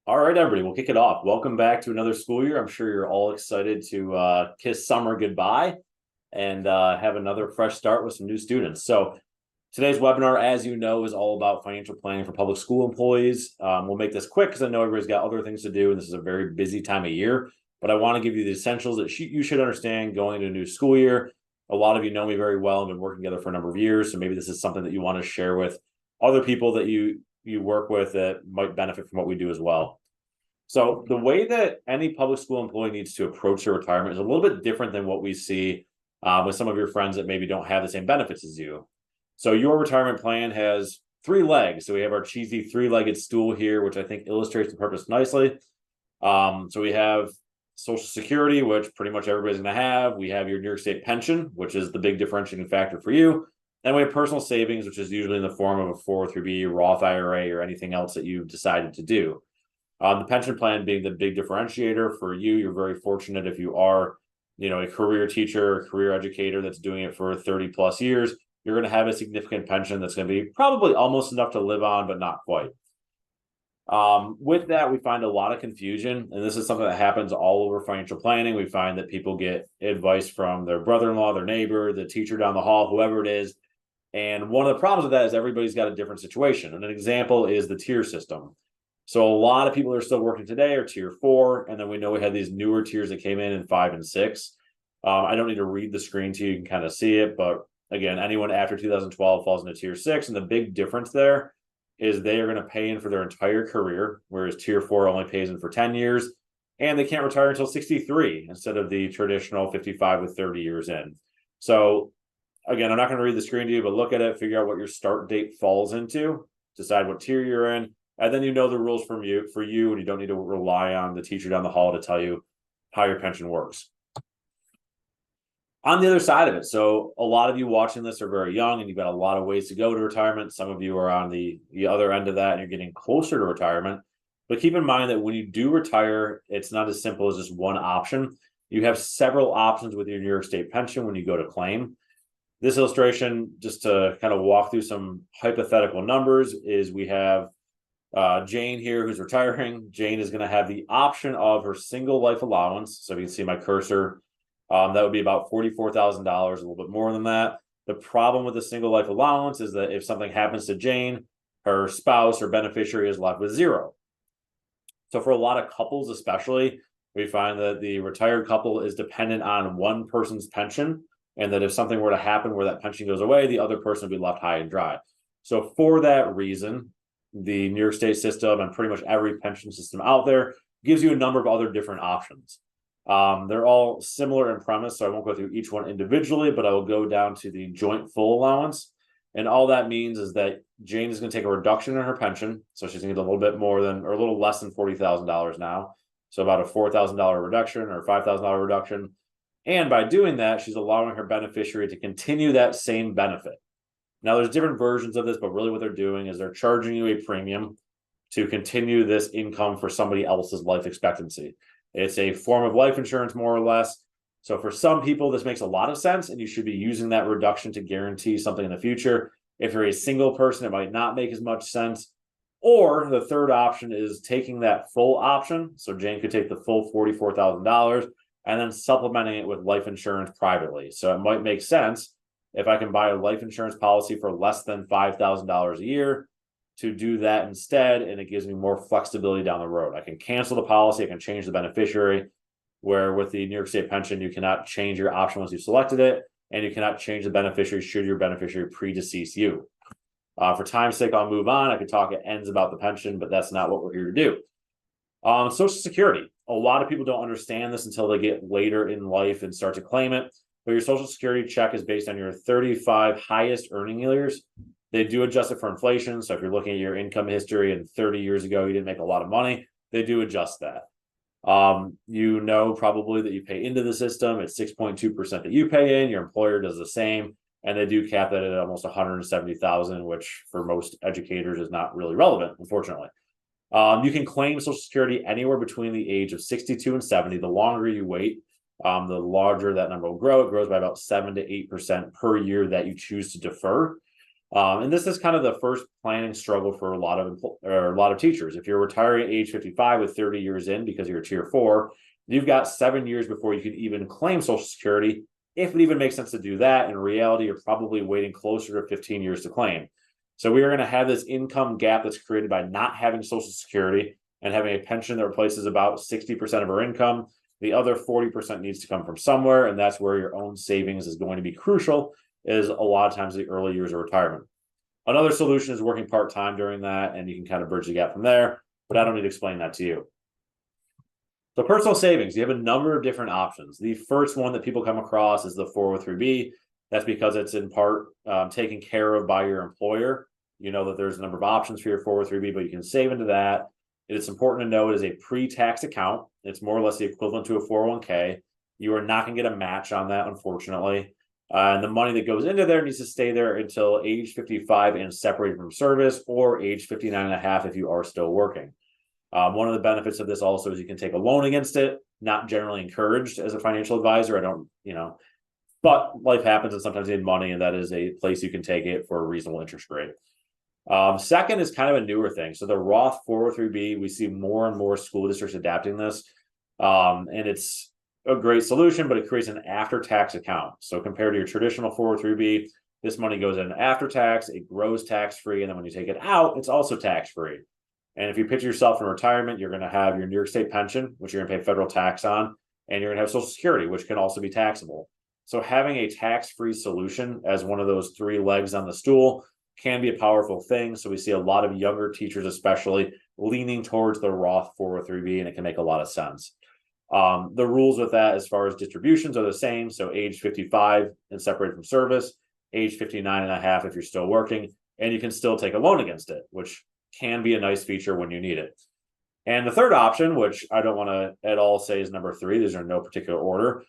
All right, everybody, we'll kick it off. Welcome back to another school year. I'm sure you're all excited to kiss summer goodbye and have another fresh start with some new students. So today's webinar, as you know, is all about financial planning for public school employees. We'll make this quick because I know everybody's got other things to do, and this is a very busy time of year. But I want to give you the essentials that you should understand going into a new school year. A lot of you know me very well and been working together for a number of years, so maybe this is something that you want to share with other people that you work with that might benefit from what we do as well. So the way that any public school employee needs to approach their retirement is a little bit different than what we see with some of your friends that maybe don't have the same benefits as you. So your retirement plan has three legs. So we have our cheesy three-legged stool here, which I think illustrates the purpose nicely. So we have Social Security, which pretty much everybody's going to have. We have your New York State pension, which is the big differentiating factor for you. And we have personal savings, which is usually in the form of a 403b, Roth IRA, or anything else that you've decided to do. The pension plan being the big differentiator for you. You're very fortunate if you are, a career teacher, a career educator that's doing it for 30 plus years. You're going to have a significant pension that's going to be probably almost enough to live on, but not quite. With that, we find a lot of confusion, and this is something that happens all over financial planning. We find that people get advice from their brother-in-law, their neighbor, the teacher down the hall, whoever it is. And one of the problems with that is everybody's got a different situation. And an example is the tier system. So a lot of people that are still working today are tier 4, and then we know we had these newer tiers that came in 5 and 6. I don't need to read the screen to you, you can kind of see it, but again, anyone after 2012 falls into tier 6, and the big difference there is they are going to pay in for their entire career, whereas tier 4 only pays in for 10 years, and they can't retire until 63 instead of the traditional 55 with 30 years in. So again, I'm not going to read the screen to you, but look at it, figure out what your start date falls into, decide what tier you're in, and then you know the rules for you, and you don't need to rely on the teacher down the hall to tell you how your pension works. On the other side of it, so a lot of you watching this are very young, and you've got a lot of ways to go to retirement. Some of you are on the other end of that, and you're getting closer to retirement. But keep in mind that when you do retire, it's not as simple as just one option. You have several options with your New York State pension when you go to claim. This illustration, just to kind of walk through some hypothetical numbers, is we have Jane here who's retiring. Jane is going to have the option of her single life allowance. So if you can see my cursor, that would be about $44,000, a little bit more than that. The problem with the single life allowance is that if something happens to Jane, her spouse or beneficiary is left with zero. So for a lot of couples especially, we find that the retired couple is dependent on one person's pension, and that if something were to happen where that pension goes away, the other person would be left high and dry. So for that reason, the New York State system and pretty much every pension system out there gives you a number of other different options. They're all similar in premise, so I won't go through each one individually, but I will go down to the joint full allowance. And all that means is that Jane is going to take a reduction in her pension. So she's going to get a little bit more than, or a little less than $40,000 now. So about a $4,000 reduction or $5,000 reduction. And by doing that, she's allowing her beneficiary to continue that same benefit. Now, there's different versions of this, but really what they're doing is they're charging you a premium to continue this income for somebody else's life expectancy. It's a form of life insurance, more or less. So for some people, this makes a lot of sense, and you should be using that reduction to guarantee something in the future. If you're a single person, it might not make as much sense. Or the third option is taking that full option. So Jane could take the full $44,000 and then supplementing it with life insurance privately. So it might make sense if I can buy a life insurance policy for less than $5,000 a year to do that instead, and it gives me more flexibility down the road. I can cancel the policy, I can change the beneficiary, where with the New York State pension, you cannot change your option once you've selected it, and you cannot change the beneficiary should your beneficiary predecease you. For time's sake, I'll move on. I could talk at ends about the pension, but that's not what we're here to do. Social Security. A lot of people don't understand this until they get later in life and start to claim it. But your Social Security check is based on your 35 highest earning years. They do adjust it for inflation. So if you're looking at your income history and 30 years ago, you didn't make a lot of money, they do adjust that. You know probably that you pay into the system. It's 6.2% that you pay in. Your employer does the same. And they do cap that at almost $170,000, which for most educators is not really relevant, unfortunately. You can claim Social Security anywhere between the age of 62 and 70. The longer you wait, the larger that number will grow. It grows by about 7 to 8% per year that you choose to defer. And this is kind of the first planning struggle for a lot of teachers. If you're retiring at age 55 with 30 years in because you're tier 4, you've got 7 years before you can even claim Social Security. If it even makes sense to do that, in reality, you're probably waiting closer to 15 years to claim. So we are going to have this income gap that's created by not having Social Security and having a pension that replaces about 60% of our income. The other 40% needs to come from somewhere, and that's where your own savings is going to be crucial, is a lot of times the early years of retirement. Another solution is working part-time during that, and you can kind of bridge the gap from there, but I don't need to explain that to you. So personal savings, you have a number of different options. The first one that people come across is the 403b. That's because it's in part taken care of by your employer. You know that there's a number of options for your 403b, but you can save into that. It's important to know it is a pre-tax account. It's more or less the equivalent to a 401k. You are not going to get a match on that, unfortunately. And the money that goes into there needs to stay there until age 55 and separated from service, or age 59 and a half if you are still working. One of the benefits of this also is you can take a loan against it. Not generally encouraged as a financial advisor. I don't, but life happens and sometimes you need money, and that is a place you can take it for a reasonable interest rate. Second is kind of a newer thing. So the Roth 403b, we see more and more school districts adapting this. And it's a great solution, but it creates an after-tax account. So compared to your traditional 403b, this money goes in after tax, it grows tax-free, and then when you take it out, it's also tax-free. And if you picture yourself in retirement, you're going to have your New York State pension, which you're going to pay federal tax on, and you're going to have Social Security, which can also be taxable. So having a tax-free solution as one of those three legs on the stool can be a powerful thing. So we see a lot of younger teachers, especially, leaning towards the Roth 403b, and it can make a lot of sense. The rules with that, as far as distributions, are the same. So age 55 and separated from service, age 59 and a half if you're still working, and you can still take a loan against it, which can be a nice feature when you need it. And the third option, which I don't want to at all say is number 3, these are in no particular order,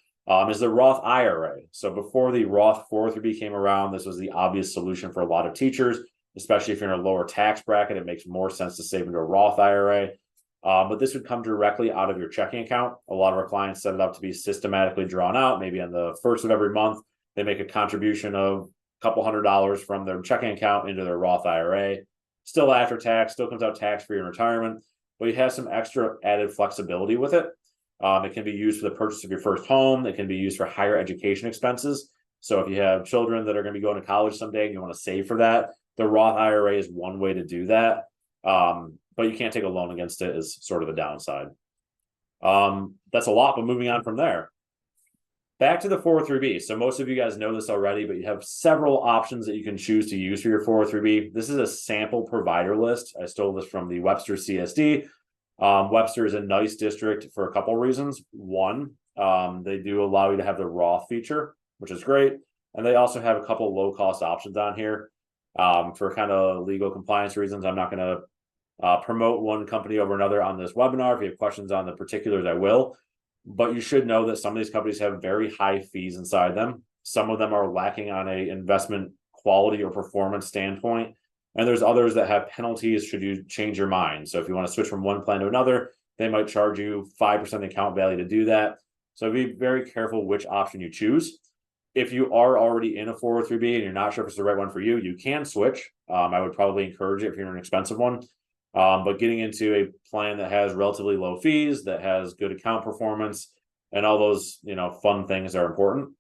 is the Roth IRA. So before the Roth 403b came around, this was the obvious solution for a lot of teachers, especially if you're in a lower tax bracket. It makes more sense to save into a Roth IRA. But this would come directly out of your checking account. A lot of our clients set it up to be systematically drawn out. Maybe on the first of every month, they make a contribution of a couple $100s from their checking account into their Roth IRA. Still after tax, still comes out tax-free in retirement, but you have some extra added flexibility with it. It can be used for the purchase of your first home. It can be used for higher education expenses. So if you have children that are going to be going to college someday and you want to save for that, the Roth IRA is one way to do that. But you can't take a loan against it, is sort of the downside. That's a lot, but moving on from there. Back to the 403b. So most of you guys know this already, but you have several options that you can choose to use for your 403b. This is a sample provider list. I stole this from the Webster CSD. Webster is a nice district for a couple of reasons. One, they do allow you to have the Roth feature, which is great. And they also have a couple low-cost options on here. For kind of legal compliance reasons, I'm not going to promote one company over another on this webinar. If you have questions on the particulars, I will. But you should know that some of these companies have very high fees inside them. Some of them are lacking on a investment quality or performance standpoint. And there's others that have penalties should you change your mind. So if you want to switch from one plan to another, they might charge you 5% of the account value to do that. So be very careful which option you choose. If you are already in a 403b and you're not sure if it's the right one for you, you can switch. I would probably encourage it if you're an expensive one. But getting into a plan that has relatively low fees, that has good account performance, and all those fun things are important.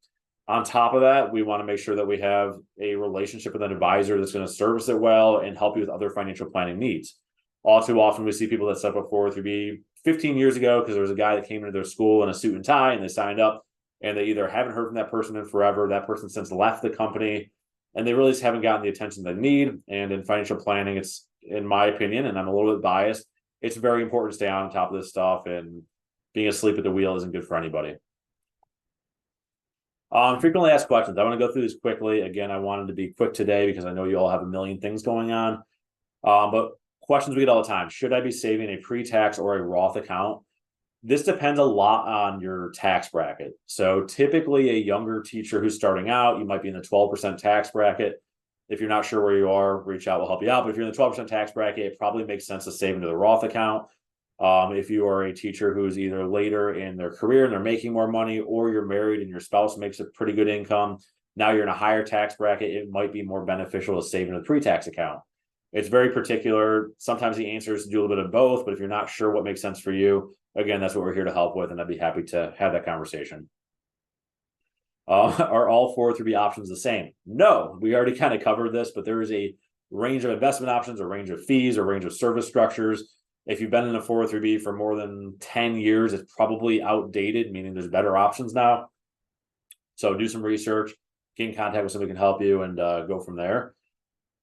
On top of that, we want to make sure that we have a relationship with an advisor that's going to service it well and help you with other financial planning needs. All too often, we see people that set up 403b 15 years ago because there was a guy that came into their school in a suit and tie and they signed up, and they either haven't heard from that person in forever, that person since left the company, and they really just haven't gotten the attention they need. And in financial planning, it's, in my opinion, and I'm a little bit biased, it's very important to stay on top of this stuff, and being asleep at the wheel isn't good for anybody. Frequently asked questions. I want to go through this quickly. Again, I wanted to be quick today because I know you all have a million things going on. But questions we get all the time. Should I be saving a pre-tax or a Roth account? This depends a lot on your tax bracket. So typically a younger teacher who's starting out, you might be in the 12% tax bracket. If you're not sure where you are, reach out, we'll help you out. But if you're in the 12% tax bracket, it probably makes sense to save into the Roth account. If you are a teacher who's either later in their career and they're making more money, or you're married and your spouse makes a pretty good income, Now you're in a higher tax bracket. It might be more beneficial to save in a pre-tax account. It's very particular. Sometimes the answer is to do a little bit of both, but if you're not sure what makes sense for you, again, that's what we're here to help with, and I'd be happy to have that conversation. Are all 403B options the same? No, we already kind of covered this, but there is a range of investment options, a range of fees, a range of service structures. If you've been in a 403B for more than 10 years, it's probably outdated, meaning there's better options now. So do some research, get in contact with somebody who can help you, and go from there.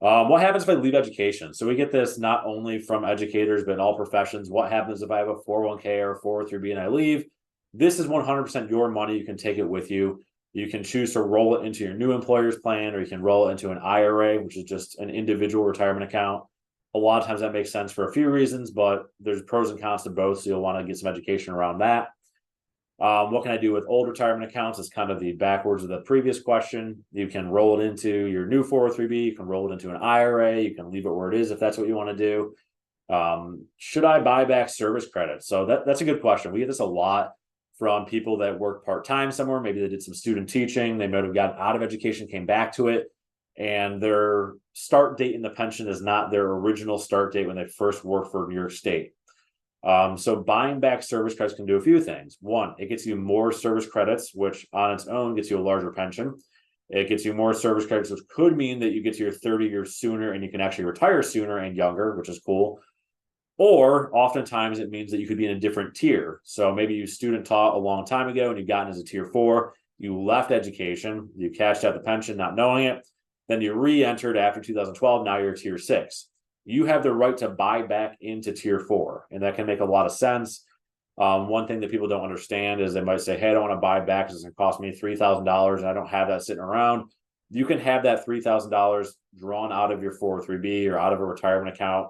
What happens if I leave education? So we get this not only from educators, but in all professions. What happens if I have a 401k or 403B and I leave? This is 100% your money. You can take it with you. You can choose to roll it into your new employer's plan, or you can roll it into an IRA, which is just an individual retirement account. A lot of times that makes sense for a few reasons, but there's pros and cons to both. So you'll want to get some education around that. What can I do with old retirement accounts is kind of the backwards of the previous question. You can roll it into your new 403B. You can roll it into an IRA. You can leave it where it is if that's what you want to do. Should I buy back service credits? So that's a good question. We get this a lot from people that work part-time somewhere. Maybe they did some student teaching. They might have gotten out of education, came back to it, and their start date in the pension is not their original start date when they first worked for your state. So buying back service credits can do a few things. One, it gets you more service credits, which on its own gets you a larger pension. It gets you more service credits, which could mean that you get to your 30 years sooner and you can actually retire sooner and younger, which is cool. Or oftentimes it means that you could be in a different tier. So maybe you student taught a long time ago and you got as a tier 4, you left education, you cashed out the pension not knowing it, then you re-entered after 2012, now you're tier 6. You have the right to buy back into tier 4, and that can make a lot of sense. One thing that people don't understand is they might say, hey, I don't want to buy back because it's going to cost me $3,000 and I don't have that sitting around. You can have that $3,000 drawn out of your 403B or out of a retirement account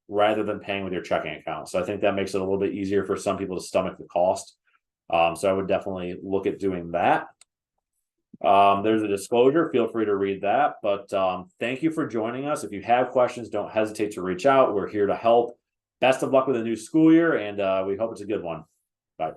rather than paying with your checking account. So I think that makes it a little bit easier for some people to stomach the cost. So I would definitely look at doing that. There's a disclosure. Feel free to read that. But thank you for joining us. If you have questions, don't hesitate to reach out. We're here to help. Best of luck with the new school year, and we hope it's a good one. Bye.